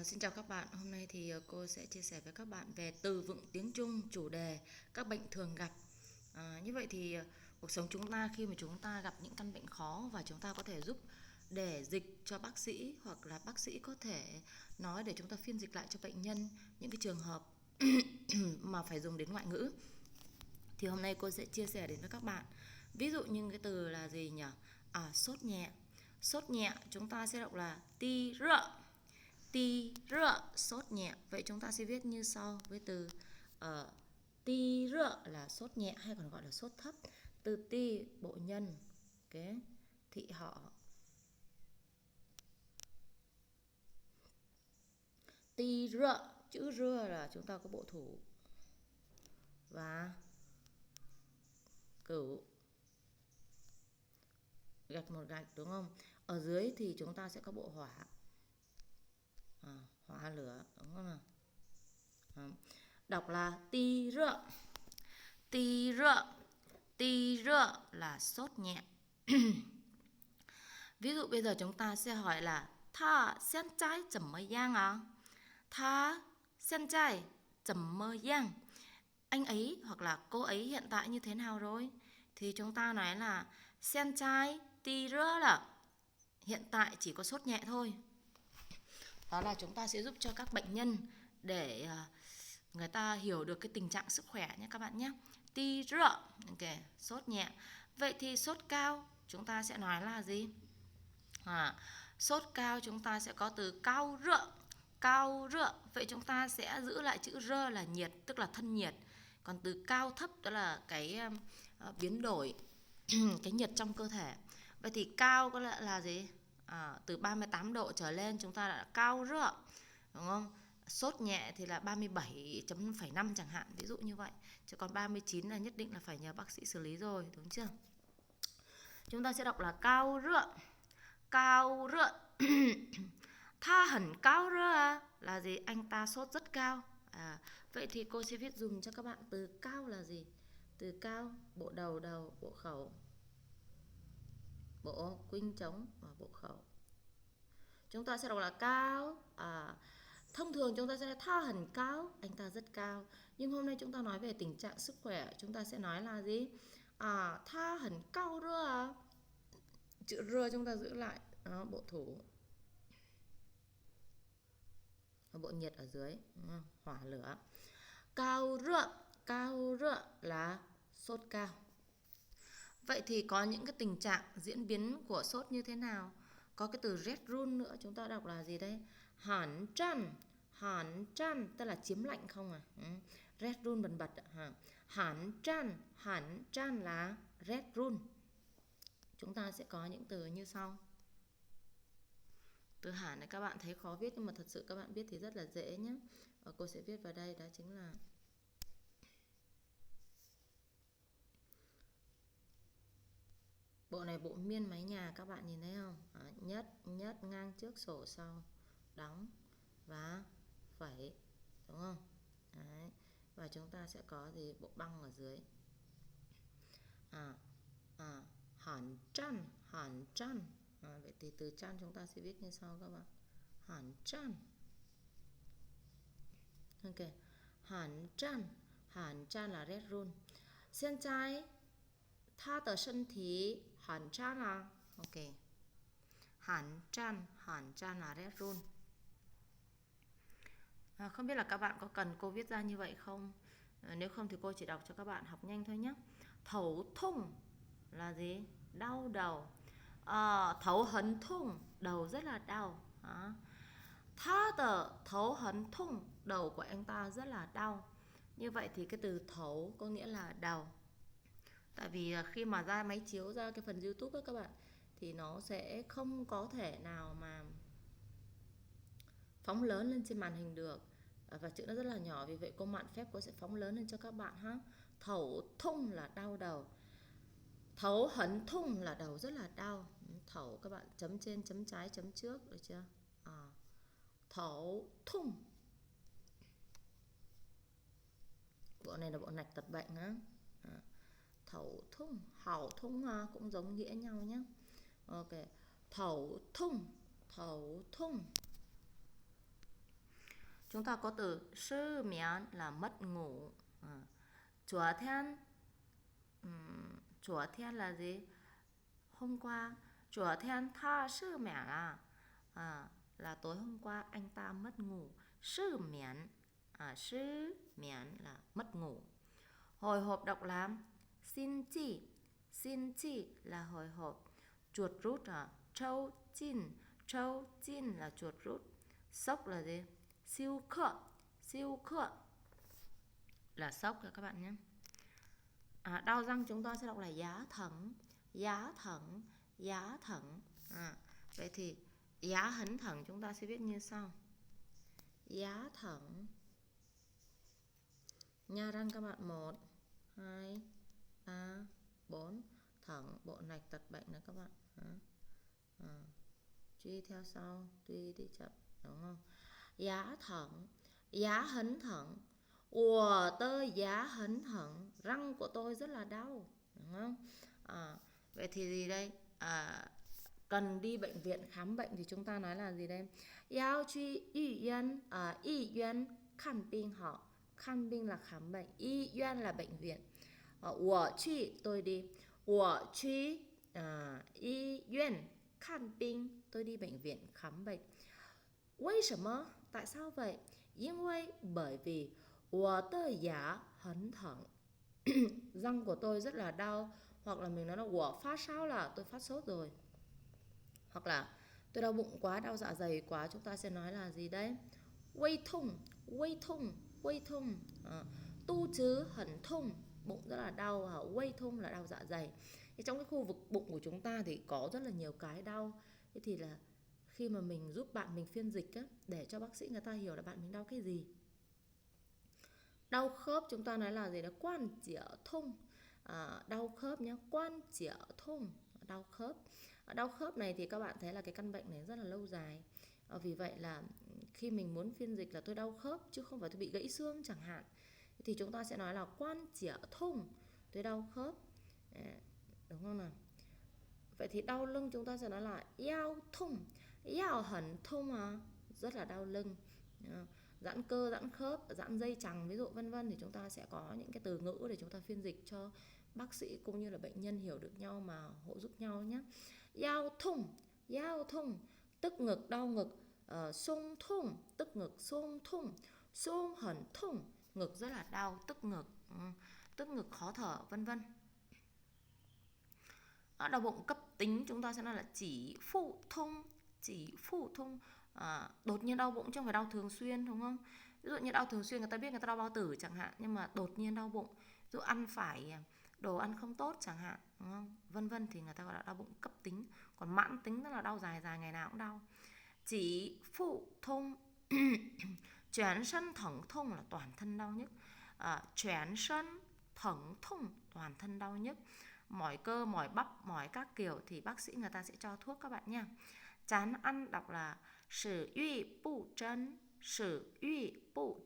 Xin chào các bạn, hôm nay thì cô sẽ chia sẻ với các bạn về từ vựng tiếng Trung, chủ đề các bệnh thường gặp. Như vậy thì cuộc sống chúng ta khi mà chúng ta gặp những căn bệnh khó và chúng ta có thể giúp để dịch cho bác sĩ, hoặc là bác sĩ có thể nói để chúng ta phiên dịch lại cho bệnh nhân những cái trường hợp mà phải dùng đến ngoại ngữ. Thì hôm nay cô sẽ chia sẻ đến với các bạn. Ví dụ như cái từ là gì nhỉ? Sốt nhẹ. Sốt nhẹ chúng ta sẽ đọc là ti rợ. Ti rợ, sốt nhẹ. Vậy chúng ta sẽ viết như sau với từ ti rợ là sốt nhẹ hay còn gọi là sốt thấp. Từ ti bộ nhân, okay. Thị họ. Ti rợ, chữ rơ là chúng ta có bộ thủ và cửu, gạch một gạch đúng không? Ở dưới thì chúng ta sẽ có bộ hỏa, hỏa lửa đúng không nào? Đọc là ti rợ. Ti rợ. Ti rợ là sốt nhẹ. Ví dụ bây giờ chúng ta sẽ hỏi là tha hiện tại 怎么样啊? Tha hiện tại 怎么样? Anh ấy hoặc là cô ấy hiện tại như thế nào rồi? Thì chúng ta nói là hiện tại ti rợ là hiện tại chỉ có sốt nhẹ thôi. Đó là chúng ta sẽ giúp cho các bệnh nhân để người ta hiểu được cái tình trạng sức khỏe nhé các bạn nhé. Ti rợ, okay, sốt nhẹ. Vậy thì sốt cao chúng ta sẽ nói là gì? Sốt cao chúng ta sẽ có từ cao rợ. Cao rợ. Vậy chúng ta sẽ giữ lại chữ rơ là nhiệt, tức là thân nhiệt. Còn từ cao thấp đó là cái biến đổi cái nhiệt trong cơ thể. Vậy thì cao có lẽ là gì? Từ 38 độ trở lên chúng ta đã cao rợ, đúng không? Sốt nhẹ thì là 37.5 chẳng hạn, ví dụ như vậy. Chứ còn 39 là nhất định là phải nhờ bác sĩ xử lý rồi, đúng chưa? Chúng ta sẽ đọc là cao rợ. Cao rợ. Tha hẳn cao rợ là gì? Anh ta sốt rất cao. Vậy thì cô sẽ viết dùm cho các bạn từ cao là gì? Từ cao, bộ đầu, bộ khẩu, bộ khuynh trống và bộ khẩu. Chúng ta sẽ đọc là cao. Thông thường chúng ta sẽ nói tha hẳn cao, anh ta rất cao. Nhưng hôm nay chúng ta nói về tình trạng sức khỏe, chúng ta sẽ nói là gì? Tha hẳn cao rơ. Chữ rơ chúng ta giữ lại, bộ thủ, bộ nhiệt ở dưới, hỏa lửa. Cao rợ. Cao rợ là sốt cao. Vậy thì có những cái tình trạng diễn biến của sốt như thế nào? Có cái từ rét run nữa, chúng ta đọc là gì đây? Hẳn trăn. Hẳn trăn tức là chiếm lạnh không à? Rét run bần bật. Hẳn trăn. Hẳn trăn là rét run. Chúng ta sẽ có những từ như sau. Từ hẳn này các bạn thấy khó viết, nhưng mà thật sự các bạn biết thì rất là dễ nhé. Cô sẽ viết vào đây, đó chính là bộ này bộ miên mái nhà, các bạn nhìn thấy không? Nhất, nhất ngang trước sổ sau, đóng và phẩy, đúng không? Đấy. Và chúng ta sẽ có gì? Bộ băng ở dưới. Hẳn trăn. Hẳn trăn. Vậy thì từ trăn chúng ta sẽ viết như sau các bạn. Hẳn trăn. Ok. Hẳn trăn. Hẳn trăn là rét run. Hiện tại 他的身体很差啊. Ok. Hẳn trăn. Hẳn trăn là rét run. Không biết là các bạn có cần cô viết ra như vậy không? Nếu không thì cô chỉ đọc cho các bạn học nhanh thôi nhé. Thấu thung là gì? Đau đầu. Thấu hấn thung, đầu rất là đau. Tha tờ thấu hấn thung, đầu của anh ta rất là đau. Như vậy thì cái từ thấu có nghĩa là đầu. Tại vì khi mà ra máy chiếu, ra cái phần YouTube các bạn, thì nó sẽ không có thể nào mà phóng lớn lên trên màn hình được, và chữ nó rất là nhỏ. Vì vậy cô mạn phép cô sẽ phóng lớn lên cho các bạn ha. Thấu thung là đau đầu. Thấu hấn thung là đầu rất là đau. Thấu các bạn chấm trên, chấm trái, chấm trước, được chưa? Thấu thung. Bộ này là bộ nạch tập bệnh á. Thấu thung, hảo thung cũng giống nghĩa nhau nhé. Ok. Thấu thung. Thấu thung. Chúng ta có từ sư miễn là mất ngủ. Chúa thiên, chúa thiên là gì? Hôm qua chúa thiên tha sư miễn là tối hôm qua anh ta mất ngủ. Sư miễn, sư miễn là mất ngủ. Hồi hộp đọc làm xin chi là hồi hộp. Chuột rút trâu chin là chuột rút. Sốc là gì? Siêu khựa là sốc các bạn nhé. Đau răng chúng ta sẽ đọc là giá thẳng. Vậy thì giá hấn thẳng chúng ta sẽ viết như sau. Giá thẳng. Nha răng các bạn, 1, 2, 3, 4. Thẳng, bộ nạch tật bệnh nữa các bạn. Truy theo sau, truy đi chậm, đúng không? Giá thẳng, giá hấn thẳng. Ủa tơ giá hấn thẳng, răng của tôi rất là đau, đúng không? Vậy thì gì đây? Cần đi bệnh viện khám bệnh thì chúng ta nói là gì đây? Yao truy y yuan khám bệnh họ. Khám bệnh là khám bệnh, y yuan là bệnh viện. Wo truy tôi đi. Wo truy y yuan khám bệnh, tôi đi bệnh viện khám bệnh. Vì sao? Tại sao vậy? Bởi vì wo tơ giá hấn thẳng. Răng của tôi rất là đau. Hoặc là mình nói là wo phát sao là tôi phát sốt rồi. Hoặc là tôi đau bụng quá, đau dạ dày quá, chúng ta sẽ nói là gì đấy?胃痛. Tu chứ hẳn thông, bụng rất là đau.胃thông là đau dạ dày. Thì trong cái khu vực bụng của chúng ta thì có rất là nhiều cái đau. Thế thì là khi mà mình giúp bạn mình phiên dịch á, để cho bác sĩ người ta hiểu là bạn mình đau cái gì. Đau khớp chúng ta nói là gì đó? Quan chĩa thông. Đau khớp nhé, quan chĩa thông, đau khớp. Đau khớp này thì các bạn thấy là cái căn bệnh này rất là lâu dài. Vì vậy là khi mình muốn phiên dịch là tôi đau khớp chứ không phải tôi bị gãy xương chẳng hạn, thì chúng ta sẽ nói là quan chĩa thông, tôi đau khớp, đúng không nào? Vậy thì đau lưng chúng ta sẽ nói là yao thông, yao hẳn thông rất là đau lưng. Giãn cơ, giãn khớp, giãn dây chằng ví dụ vân vân, thì chúng ta sẽ có những cái từ ngữ để chúng ta phiên dịch cho bác sĩ cũng như là bệnh nhân hiểu được nhau mà hỗ giúp nhau nhé. Yao thông tức ngực, đau ngực. Sung thông tức ngực, sung thông. Sung hẳn thông, ngực rất là đau, tức ngực khó thở vân vân. Đau bụng cấp tính chúng ta sẽ nói là chỉ phụ thông. Đột nhiên đau bụng chứ không phải đau thường xuyên, đúng không? Ví dụ như đau thường xuyên người ta biết người ta đau bao tử chẳng hạn, nhưng mà đột nhiên đau bụng, ví dụ ăn phải đồ ăn không tốt chẳng hạn, đúng không? Vân vân thì người ta gọi là đau bụng cấp tính. Còn mãn tính tức là đau dài ngày nào cũng đau. Chỉ phụ thông. Chuyển sân thẳng thông là toàn thân đau nhức. Chuyển sân thẳng thông, toàn thân đau nhức. Mỏi cơ, mỏi bắp, mỏi các kiểu thì bác sĩ người ta sẽ cho thuốc các bạn nha. Chán ăn đọc là sử uy bù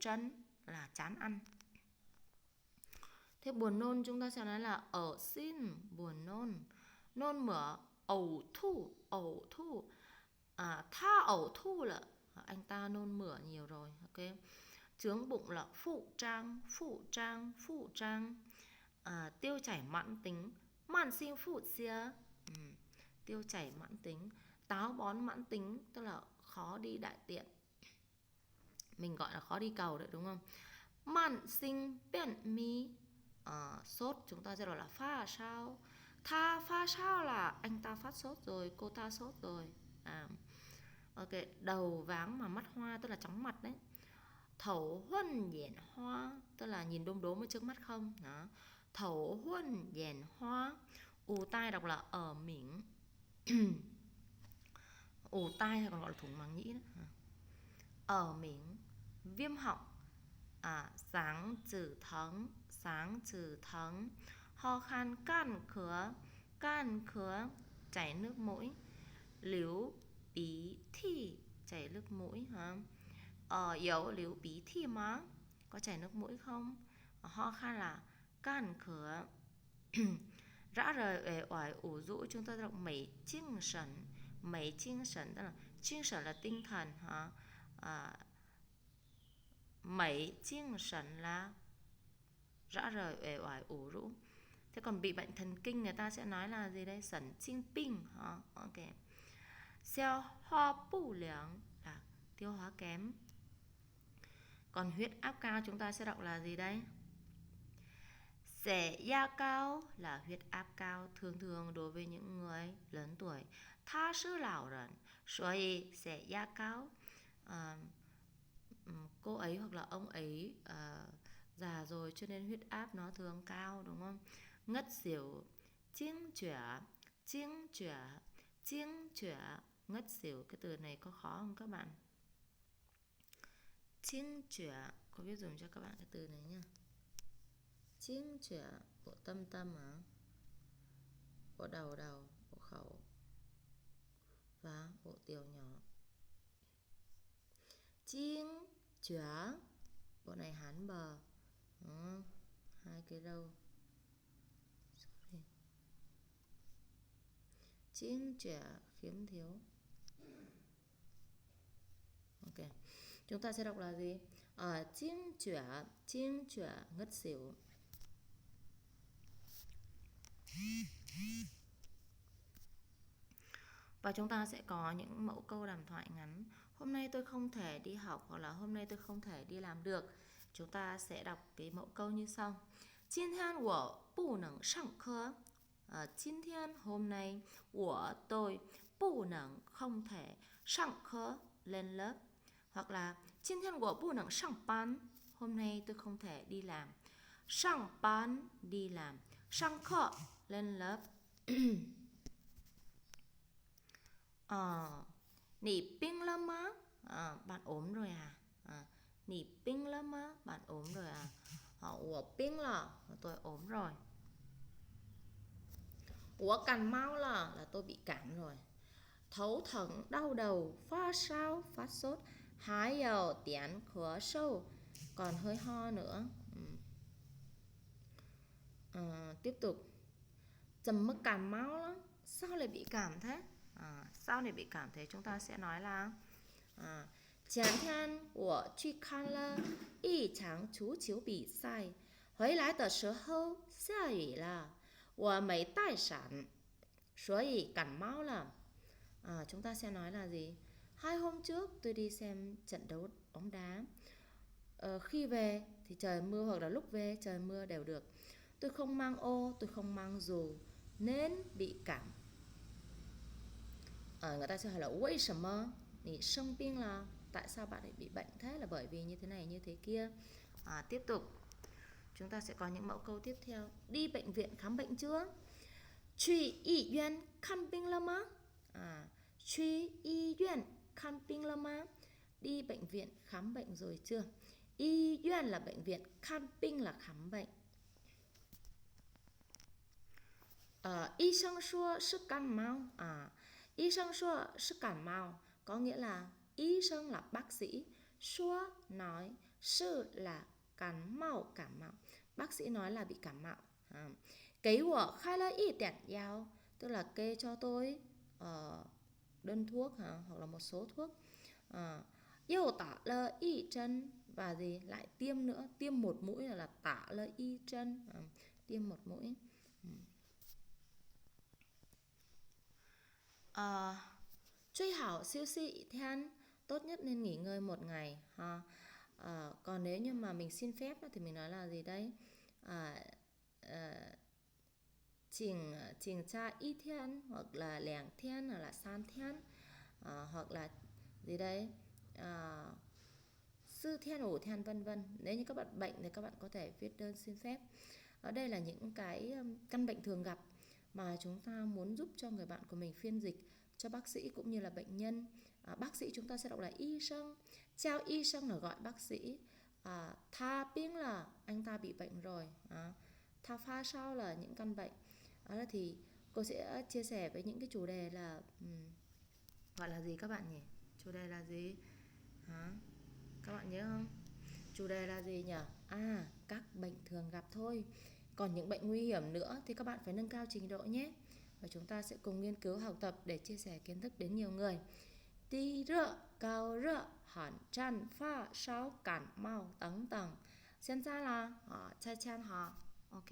chân là chán ăn. Thế buồn nôn chúng ta sẽ nói là ở xin, buồn nôn. Nôn mửa, 呕thu. Tha 呕thu là anh ta nôn mửa nhiều rồi. Ok. Chướng bụng là phụ trang. Tiêu chảy mãn tính, mãn sinh phụ xia. Tiêu chảy mãn tính. Táo bón mãn tính tức là khó đi đại tiện, mình gọi là khó đi cầu đấy, đúng không? Mãn sinh biện mi. Sốt chúng ta sẽ gọi là pha sao. Pha sao là anh ta phát sốt rồi, cô ta sốt rồi. Ok. Đầu váng mà mắt hoa tức là chóng mặt đấy. Thấu huân dẹn hoa tức là nhìn đom đóm ở trước mắt không đó. Thấu huân dẹn hoa. Ù tai đọc là ở miệng. Ù tai hay còn gọi là thủng màng nhĩ đó. Ở miệng. Viêm họng. Sáng trừ thắng. Ho khan can khứa, chảy nước mũi. Liếu bí thi, chảy nước mũi hả? Yếu liếu bí thi má, có chảy nước mũi không? Ho khan là can khứa. Rã rời uể oải ủ rũ chúng ta đọc mấy精神tức là tinh thần hả? mấy精神là rã rời, uể oải, ủ rũ. Thế còn bị bệnh thần kinh người ta sẽ nói là gì đây? Sẩn kinh病. Ok. Xiao hoa bù liang là tiêu hóa kém. Còn huyết áp cao chúng ta sẽ đọc là gì đây? Xẻ da cao là huyết áp cao, thường thường đối với những người lớn tuổi. Tha sư lão rẩn,所以xẻ da cao. Cô ấy hoặc là ông ấy già rồi cho nên huyết áp nó thường cao, đúng không? Ngất xỉu, chiếng chỏa, chiếng chỏa, chiếng chỏa, ngất xỉu. Cái từ này có khó không các bạn? Chiếng chỏa, có biết dùng cho các bạn cái từ này nhá. Chiếng chỏa, bộ tâm tâm à? Bộ đầu đầu, bộ khẩu và bộ tiểu nhỏ. Chiếng chỏa, bộ này hán bờ, hai cái râu. Chiếng chỏa khiếm thiếu. Ok. Chúng ta sẽ đọc là gì? Chiếng chỏa ngất xỉu. Và chúng ta sẽ có những mẫu câu đàm thoại ngắn. Hôm nay tôi không thể đi học, hoặc là hôm nay tôi không thể đi làm được. Chúng ta sẽ đọc cái mẫu câu như sau. 今天我不能上课. 今天hôm nay, tôi 不能 không thể, 上课 lên lớp. Hoặc là 今天我不能上班. Hôm nay tôi không thể đi làm. 上班 đi làm, 上课 lên lớp. Nỉ binh lắm á, bạn ốm rồi à? Nỉ binh lắm á, bạn ốm rồi à? Ủa binh là tôi ốm rồi. Ủa cằn mau là tôi bị cảm rồi. Thấu thận, đau đầu, phát sao, phát sốt, hái dầu, tiễn, khứa sâu, còn hơi ho nữa. Tiếp tục. Chầm mất cảm máu lắm. Sao lại bị cảm thế? Sao lại bị cảm thế? Chúng ta sẽ nói là 前天我去看了一场足球比赛，回来的时候下雨了，我没带伞，所以感冒了. Chúng ta sẽ nói là gì? 2 hôm trước tôi đi xem trận đấu bóng đá. Khi về thì trời mưa, hoặc là lúc về trời mưa đều được. Tôi không mang ô, tôi không mang dù nên bị cảm. Người ta sẽ hỏi là 为什么你生病了? Tại sao bạn lại bị bệnh thế? Là bởi vì như thế này như thế kia. Tiếp tục. Chúng ta sẽ có những mẫu câu tiếp theo. Đi bệnh viện khám bệnh chưa? 去医院看病了吗? 去医院看病了吗? Đi bệnh viện khám bệnh rồi chưa? Y院 là bệnh viện, khám bệnh là khám bệnh. Y sinh xua sức cảm mạo. Y sinh xua sức cảm mạo có nghĩa là y sinh là bác sĩ, xua nói, sư là cảm mạo. Bác sĩ nói là bị cảm mạo. Kế của khai là y tiện giao, tức là kê cho tôi đơn thuốc hoặc là một số thuốc. Yêu tả là y chân, và gì lại tiêm nữa, tiêm một mũi là tả là y chân, tiêm một mũi. Truy hảo siêu sĩ thiên, tốt nhất nên nghỉ ngơi một ngày ha. Còn nếu như mà mình xin phép thì mình nói là gì đấy? Chỉnh tra y thiên, hoặc là lẻng thiên, hoặc là san thiên, hoặc là gì đấy? Sư thiên, ủ thiên, vân vân. Nếu như các bạn bệnh thì các bạn có thể viết đơn xin phép. Ở đây là những cái căn bệnh thường gặp mà chúng ta muốn giúp cho người bạn của mình phiên dịch cho bác sĩ cũng như là bệnh nhân. Bác sĩ chúng ta sẽ đọc là y sinh, chào y sinh là gọi bác sĩ, tha biếng là anh ta bị bệnh rồi, tha pha sao là những căn bệnh. Đó thì cô sẽ chia sẻ với những cái chủ đề là gọi là gì các bạn nhỉ? Chủ đề là gì? Các bạn nhớ không? Chủ đề là gì nhỉ? Các bệnh thường gặp thôi. Còn những bệnh nguy hiểm nữa thì các bạn phải nâng cao trình độ nhé. Và chúng ta sẽ cùng nghiên cứu học tập để chia sẻ kiến thức đến nhiều người. Tí rợ, cao rợ, hẳn chăn, pha, sáu, cản, mau, tấn tầng. Hiện tại là chai chan hả? Ok.